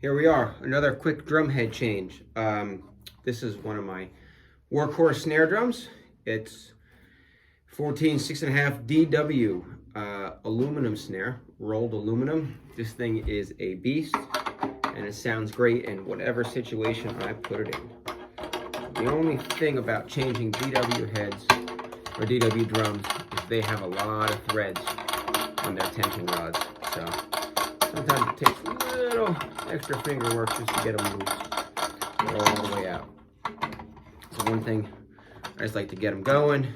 Here we are, another quick drum head change. This is one of my workhorse snare drums. It's 14 6.5 DW aluminum snare, rolled aluminum. This thing is a beast and it sounds great in whatever situation I put it in. The only thing about changing DW heads or DW drums is they have a lot of threads on their tension rods. So sometimes it takes a little extra finger work just to get them loose all the way out. So one thing, I just like to get them going,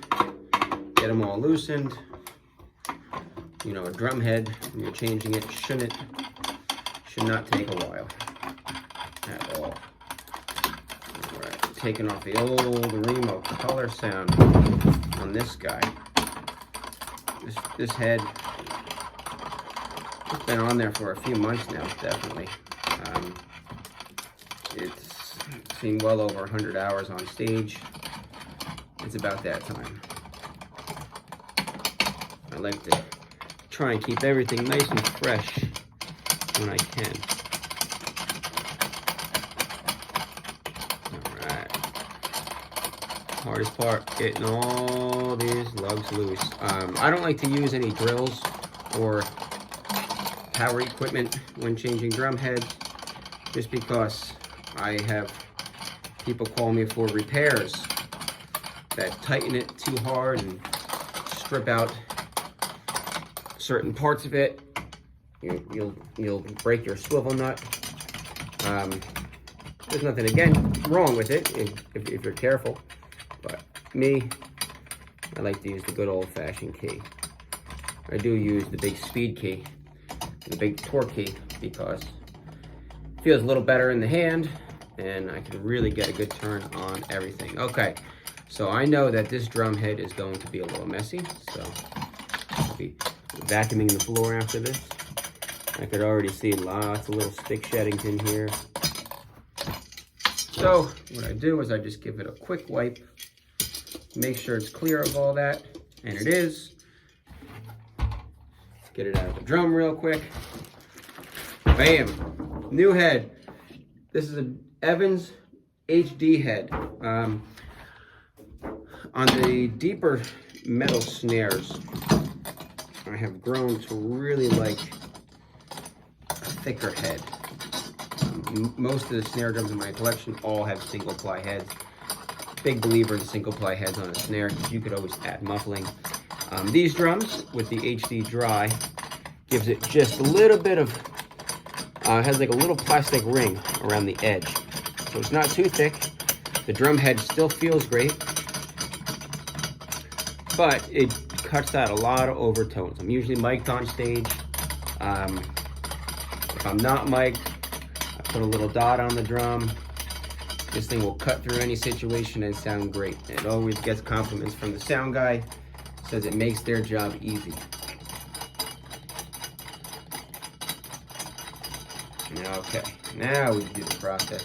get them all loosened. You know, a drum head, when you're changing it, should not take a while at all. All right, taking off the old Remo color sound on this guy. This head, it's been on there for a few months now, definitely. It's seen well over 100 hours on stage. It's about that time. I like to try and keep everything nice and fresh when I can. All right. Hardest part, getting all these lugs loose. I don't like to use any drills or power equipment when changing drum heads, just because I have people call me for repairs that tighten it too hard and strip out certain parts of it. You'll break your swivel nut. There's nothing again wrong with it if you're careful, but me, I like to use the good old-fashioned key. I do use the big speed key, the big torque key, because it feels a little better in the hand and I can really get a good turn on everything. Okay, so I know that this drum head is going to be a little messy, so I'll be vacuuming the floor after this. I could already see lots of little stick sheddings in here. So what I do is I just give it a quick wipe, make sure it's clear of all that, and it is. Get it out of the drum real quick. Bam! New head. This is an Evans HD head. On the deeper metal snares, I have grown to really like a thicker head. Most of the snare drums in my collection all have single ply heads. Big believer in single ply heads on a snare because you could always add muffling. These drums with the HD dry gives it just a little bit of, has like a little plastic ring around the edge. So it's not too thick. The drum head still feels great, but it cuts out a lot of overtones. I'm usually mic'd on stage. If I'm not mic'd, I put a little dot on the drum. This thing will cut through any situation and sound great. It always gets compliments from the sound guy. Says it makes their job easy. Okay, now we do the process.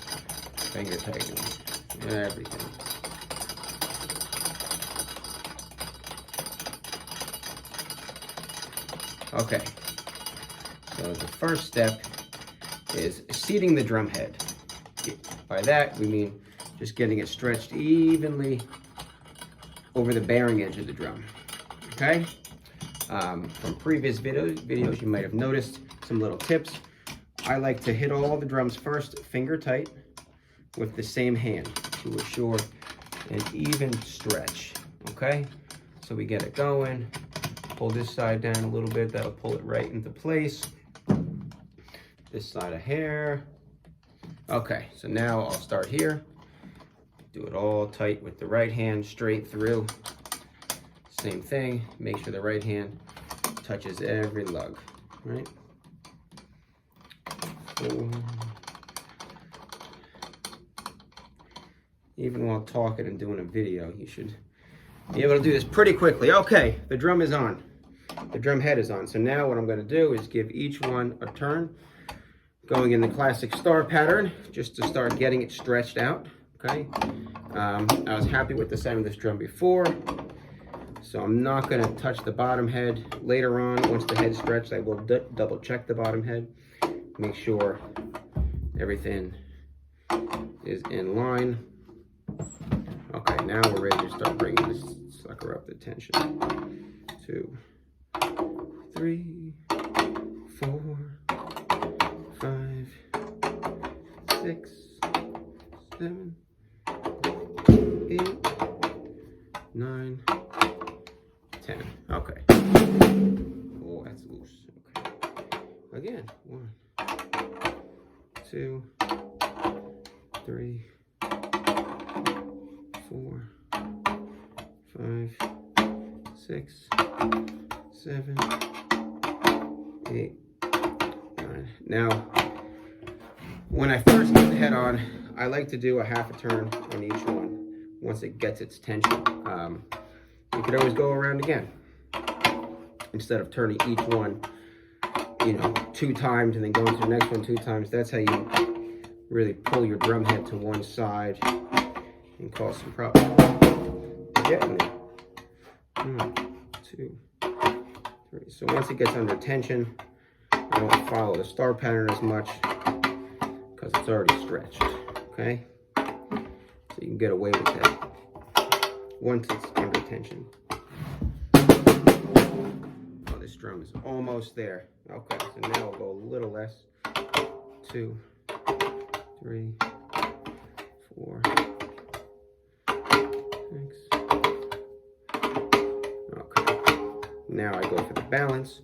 Finger tightening, everything. Okay, so the first step is seating the drum head. By that, we mean just getting it stretched evenly over the bearing edge of the drum, okay? From previous videos, you might have noticed some little tips. I like to hit all the drums first, finger tight, with the same hand to assure an even stretch, okay? So we get it going. Pull this side down a little bit, that'll pull it right into place. This side a hair. Okay, so now I'll start here. Do it all tight with the right hand straight through. Same thing, make sure the right hand touches every lug, right? Even while talking and doing a video, you should be able to do this pretty quickly. Okay, the drum is on. The drum head is on. So now what I'm going to do is give each one a turn, going in the classic star pattern, just to start getting it stretched out, okay? I was happy with the sound of this drum before, so I'm not going to touch the bottom head. Later on, once the head's stretched, I will double check the bottom head, make sure everything is in line. Okay, now we're ready to start bringing this sucker up to tension. 2, 3, 4, 5, 6, 7, 8, 9, 10. Okay. Oh, that's loose. Okay. Again. 1, 2, 3, 4, 5, 6, 7, 8, 9. Now, when I first get the head on, I like to do a half a turn on each one once it gets its tension. You could always go around again instead of turning each one, you know, 2 times and then going to the next one 2 times. That's how you really pull your drum head to one side and cause some problems. Getting there. 1, 2, 3. So once it gets under tension, I don't follow the star pattern as much because it's already stretched. Okay, so you can get away with that once it's under tension. Oh, this drum is almost there. Okay, so now we'll go a little less. 2, 3, 4, 6. Okay, now I go for the balance.